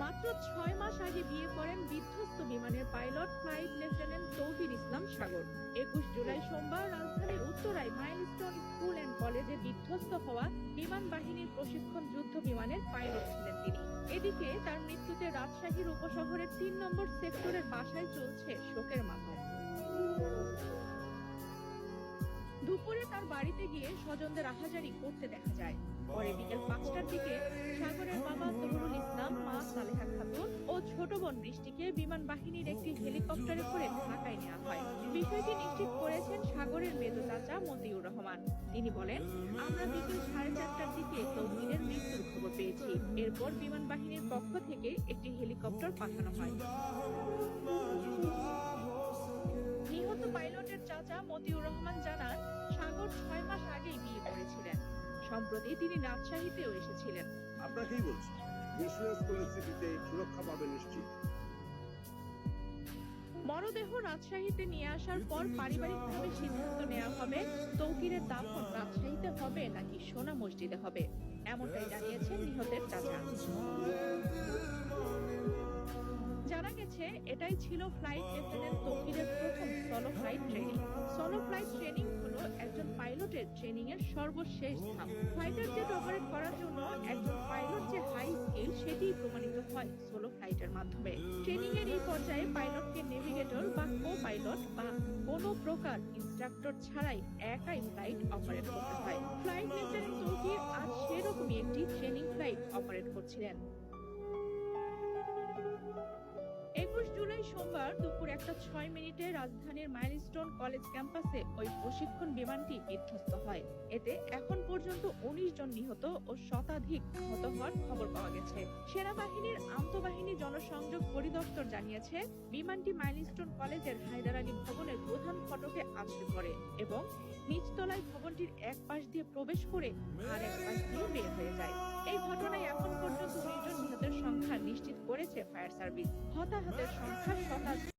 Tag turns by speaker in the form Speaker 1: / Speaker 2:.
Speaker 1: মাত্র 6 মাস আগে বিয়ে করেন বিধ্বস্ত বিমানের পাইলট ফ্লাইট লেফটেন্যান্ট তৌহির ইসলাম সাগর। 21 জুলাই সোমবার রাজধানীর উত্তরায় মাইলস্টোন স্কুল অ্যান্ড কলেজে বিধ্বস্ত হওয়া বিমান বাহিনীর প্রশিক্ষণ যুদ্ধ বিমানের পাইলট ছিলেন তিনি। এদিকে তার মৃত্যুতে রাজশাহীর উপশহরের 3 নম্বর সেক্টরের বাসায় চলছে শোকের মাতম। দুপুরে তার বাড়িতে গিয়ে স্বজনদের আহাজারি করতে দেখা যায়। পরে বিকেল 5টার দিকে সাগরের বাবা তহুরুল ইসলাম, মা সালেহা খাতুন ও ছোট বোন বৃষ্টিকে বিমান বাহিনীর একটি হেলিকপ্টারে করে ঢাকায় নেওয়া হয়। বিষয়টি নিশ্চিত করেছেন সাগরের মেজ চাচা মতিউর রহমান। তিনি বলেন, আমরা বিকেল 4:30টার দিকে তৌহিরের মৃত্যুর খবর পেয়েছি। এরপর বিমান বাহিনীর পক্ষ থেকে একটি হেলিকপ্টার পাঠানো হয়। নিহত পাইলটের চাচা মতিউর রহমান জানান, সাগর 6 মাস আগেই বিয়ে করেছিলেন। সম্প্রতি তিনি রাজশাহীতেও এসেছিলেন।
Speaker 2: আপনাকেই বলছি, ইন্স্যুরেন্স পরিস্থিতিতে সুরক্ষা পাবে নিশ্চিত।
Speaker 1: মরদেহ রাজশাহীতে নিয়ে আসার পর পারিবারিকভাবে সিদ্ধান্ত নেওয়া হবে তৌহিরের দাফন রাজশাহীতে হবে নাকি সোনা মসজিদে হবে, এমনটাই জানিয়েছেন নিহতের চাচা। জানা গেছে, এটাই ছিল ফ্লাইট লেফটেন্যান্ট তৌহিরের প্রথম solo flight training. Solo flight training হলো একজন পাইলটের ট্রেনিং এর সর্বশেষ ধাপ। ফাইটার জেট অপারেট করার জন্য একজন পাইলট যে হাই স্কিল সেটি প্রমাণিত হয় সোলো ফ্লাইটের মাধ্যমে। ট্রেনিং এর এই পর্যায়ে পাইলটকে নেভিগেটর বা কো পাইলট বা কোনো প্রকার ইনস্ট্রাক্টর ছাড়াই একাই ফ্লাইট অপারেট করতে হয়। ফ্লাইট লেফটেন্যান্ট তৌহির আজ সেরকমই একটি ট্রেনিং ফ্লাইট অপারেট করছিলেন। 21 জুলাই সোমবার দুপুর 1:06 রাজধানীর মাইলস্টোন কলেজ ক্যাম্পাসে ওই প্রশিক্ষণ বিমানটি বিধ্বস্ত হয়। এতে এখন পর্যন্ত 19 জন নিহত ও শতাধিক আহত হওয়ার খবর পাওয়া গেছে। সেনাবাহিনীর আন্তঃবাহিনী জনসংযোগ পরিদপ্তর জানিয়েছে, বিমানটি মাইলস্টোন কলেজের হায়দার আলী ভবনের প্রধান ফটকে আছড়ে পড়ে এবং নিচতলায় ভবনটির এক পাশ দিয়ে প্রবেশ করে আর এক পাশ দিয়ে বের হয়ে যায়। এই ঘটনায় এখন পর্যন্ত 19 জন নিহতের সংখ্যা নিশ্চিত করেছে ফায়ার সার্ভিস। হতাহতের সংখ্যা শতাধিক।